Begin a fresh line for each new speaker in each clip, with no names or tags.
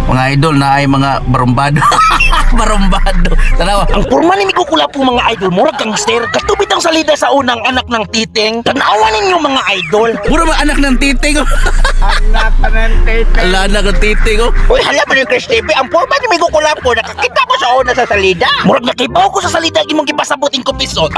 Mga idol na ay mga barumbado. Barumbado. Tanawa.
Ang porma ni Mikukula po mga idol, murag gangster. Katubit ang salida sa unang anak ng titing. Tanawa ninyo mga idol.
Puro ba anak ng titing?
Anak ng titing.
Ala, anak ng titing.
Uy, hala mo ni Chris TV, ang porma ni Mikukula po, nakakita ko sa una sa salida. Murag nakibaw ko sa salida, imong gipasabutin ko pisot.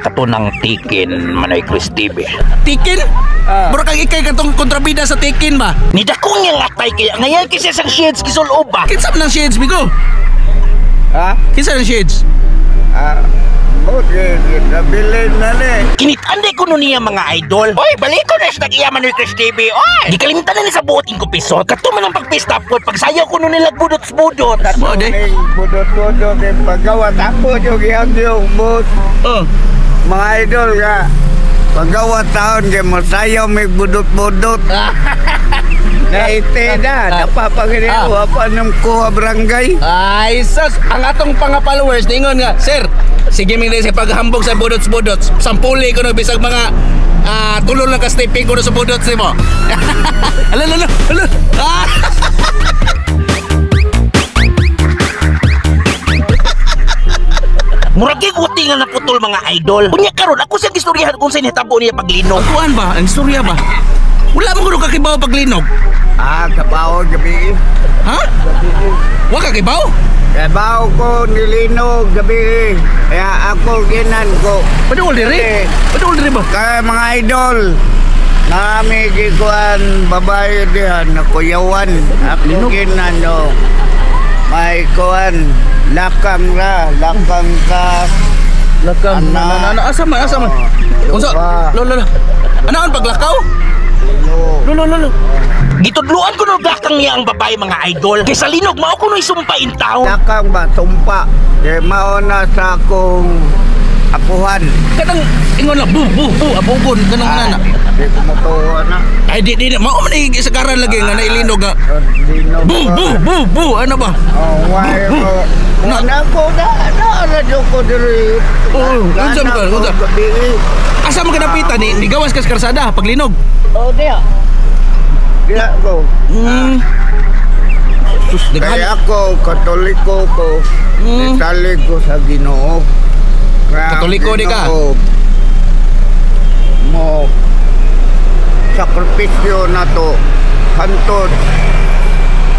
Katunang tikin, manoy Chris TV.
Tikin? Muro kang ikay katong kontrabida sa tikin ba?
Nidakong niyang atay kaya, ngayon kasi sang shades kisulob ba?
Kinsa man ng shades, bigo?
Ha?
Kinsa ng shades?
Okay, nabilin na ni.
Kinitande ko nun niya mga idol. Oy, balik ko na sa nag-iyaman ni Chris TV. Oy, di kalimutan na ni sa buotin ko pisot. Katuman ang pagpista po, pagsayaw ko nun nila budot-budot.
Mo de.
Budot-budot yung paggawa. Tapos yung yung bus. Mga idol ka. Paggawa taon kayo masayaw may budot-budot. Naite na. Napapaginiwa pa ng kuha barangay.
Ay, sus! Ang atong panga-followers, ningon nga, Sir, sige min sa paghambog sa budots-budots. Sampuli ko na bisag mga tulong lang ka-stepping ko na sa budots mo. Ala.
Murag ikuti nga naputol mga idol. Kunya karon ako siyang istoryahan kung saan hitabo niya paglinog.
Kuan ba? Ang istorya ba? Wala mo kuno kakibaw paglinog.
Kabaw gabi.
Ha? Wa kakibaw?
Kabaw ko nilinog gabi. Kaya ako ginan ko.
Padul diri? Padul diri ba?
Kaya mga idol, nami gikuan babae dihan na kuyawan. Ako ginan no. May kuan lakang ka.
Lakam. Asa man? Unsa? Lolo. Anaan paglakaw? Lolo.
Gitudluan ko no dakang niya ang babae mga idol. Kay sa linog mao ko no isumpa in taon.
Lakang ba tumpa. Kaya mauna sa akong apuhan.
Kanang ingon lang bu abugon kanang nana.
Di ko matuwa na.
Ay di mao man isagaran lagi nga nailinog nga. Bu ano ba?
Why ko? Na ko na radyo ko diri.
Unsa man ka? Unsa? Asa man kanapitan ni gawas kas karsada paglinog.
Dia. Dia ko.
Sus
Kaya ako Katoliko ko. Salig ko sa Ginoo.
Katoliko di ka?
Mo sakripisyo na to hantod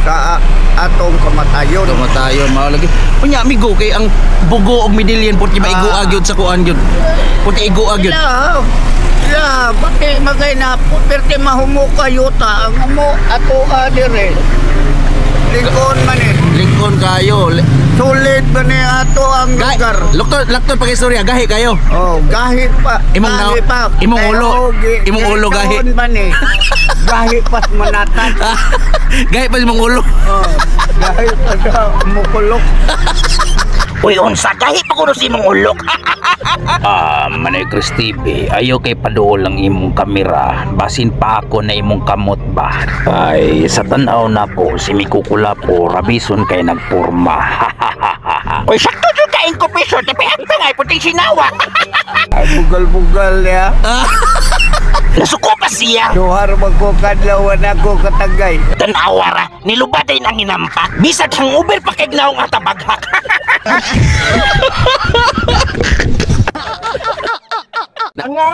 sa atong kamatayon.
Kamatayon mao lagi. Unya amigo kay ang bugo og medallion puti maigo agyod sa kuan gyud. Puti igo agyod.
Ya, pati magay na puperte mahumo kayo ta ang mo ato adire. Likon man eh.
Lingon kayo.
Sulit ba ni ato ang lugar?
Lakton pag istorya gahi kayo.
Gahi pa.
Imong ulo gahi.
Gahi pas manatan.
Gahi pa imong ulo.
Gahi pa sa mukulok.
Uy, unsa gahi pa kuno si imong ulok.
Manay Chris TV, ayaw kay paduol ang imong kamera, basin pa ako na imong kamot ba? Ay, sa tanaw na po, si Mikukula po, rabison kay nagpurma.
Uy, sakto jud kain ko piso, tapihan pa nga puting sinawa.
Ay, bugal-bugal ya.
Nasuko pa siya.
Duhar magkukadlawan ako katagay.
Tanawara, nilubaday nang hinampak. Bisag hang uber pa kay gnaong atabaghak.
Nga,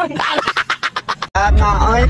oy.